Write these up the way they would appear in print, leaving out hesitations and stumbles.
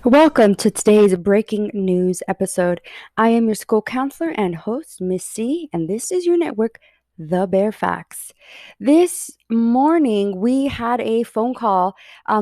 Welcome to today's breaking news episode. I am your school counselor and host, Miss C, and this is your network, The Bear Facts. This morning, we had a phone call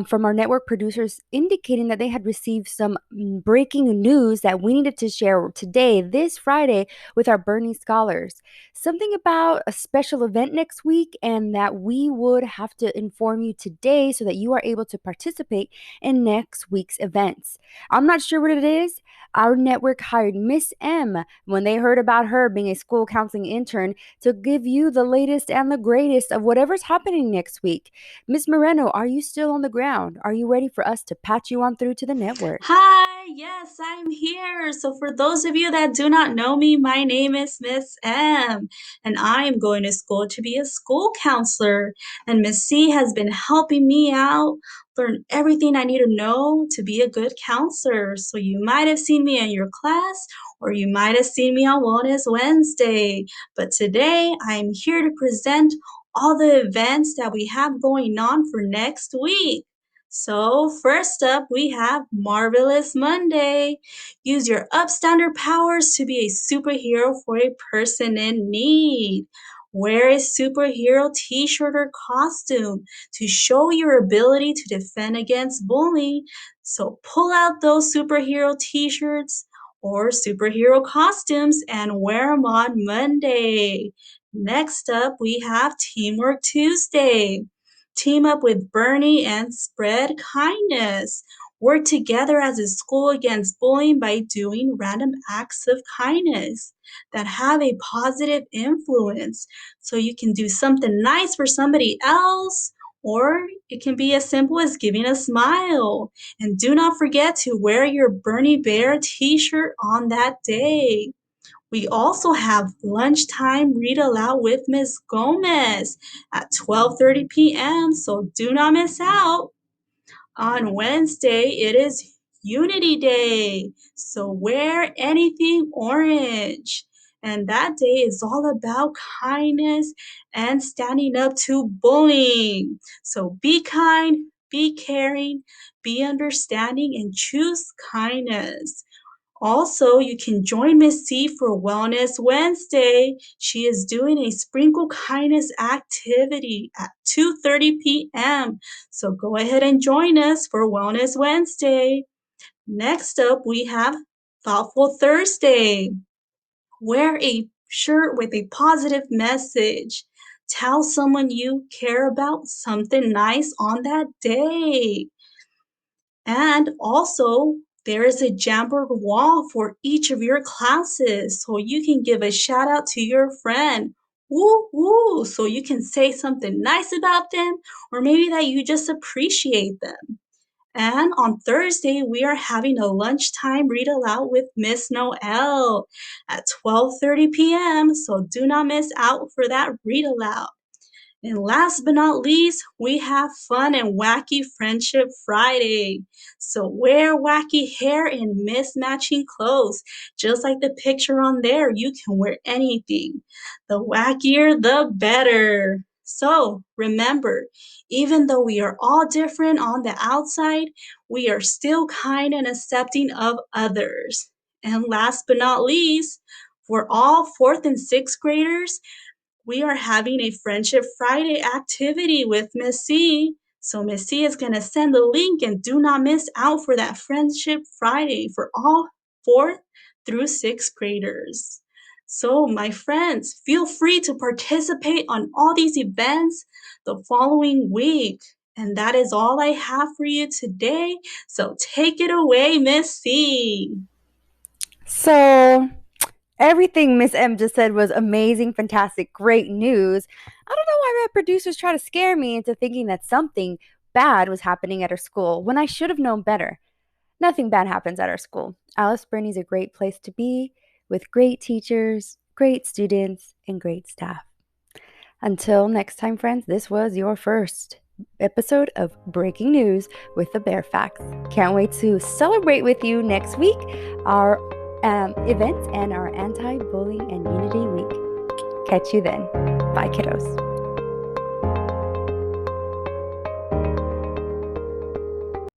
from our network producers indicating that they had received some breaking news that we needed to share today, this Friday, with our Bernie scholars. Something about a special event next week, and that we would have to inform you today so that you are able to participate in next week's events. I'm not sure what it is. Our network hired Miss M when they heard about her being a school counseling intern to give you the latest and the greatest of whatever's happening next week. Miss Moreno, are you still on the ground? Are you ready for us to patch you on through to the network? Hi, yes, I'm here. So, for those of you that do not know me, my name is Miss M, and I am going to school to be a school counselor. And Miss C has been helping me out, learn everything I need to know to be a good counselor. So, you might have seen me in your class, or you might have seen me on Wellness Wednesday. But today, I'm here to present all the events that we have going on for next week. So, first up, we have Marvelous Monday. Use your upstander powers to be a superhero for a person in need. Wear a superhero t shirt or costume to show your ability to defend against bullying. So, pull out those superhero t shirts or superhero costumes and wear them on Monday. Next up, we have Teamwork Tuesday. Team up with Bernie and spread kindness. Work together as a school against bullying by doing random acts of kindness that have a positive influence. So you can do something nice for somebody else, or it can be as simple as giving a smile. And do not forget to wear your Bernie Bear t shirt on that day. We also have lunchtime read aloud with Miss Gomez at 12:30 p.m., so do not miss out. On Wednesday, it is Unity Day, so wear anything orange. And that day is all about kindness and standing up to bullying. So be kind, be caring, be understanding, and choose kindness. Also, you can join Miss C for Wellness Wednesday. She is doing a sprinkle kindness activity at 2:30 p.m. So go ahead and join us for Wellness Wednesday. Next up, we have Thoughtful Thursday. Wear a shirt with a positive message. Tell someone you care about something nice on that day. And also, there is a Jamboard wall for each of your classes, so you can give a shout out to your friend. Woo woo! So you can say something nice about them, or maybe that you just appreciate them. And on Thursday, we are having a lunchtime read aloud with Miss Noel at 12:30 p.m. So do not miss out for that read aloud. And last but not least, we have Fun and Wacky Friendship Friday. So wear wacky hair and mismatching clothes. Just like the picture on there, you can wear anything. The wackier, the better. So remember, even though we are all different on the outside, we are still kind and accepting of others. And last but not least, for all fourth and sixth graders, we are having a Friendship Friday activity with Miss C. So Miss C is going to send the link and do not miss out for that Friendship Friday for all 4th through 6th graders. So my friends, feel free to participate on all these events the following week. And that is all I have for you today. So take it away, Miss C. So, everything Miss M just said was amazing, fantastic, great news. I don't know why my producers try to scare me into thinking that something bad was happening at her school when I should have known better. Nothing bad happens at our school. Alice Burney is a great place to be with great teachers, great students, and great staff. Until next time, friends, this was your first episode of Breaking News with the Bear Facts. Can't wait to celebrate with you next week our events and our anti bullying and unity week. Catch you then. Bye, kiddos.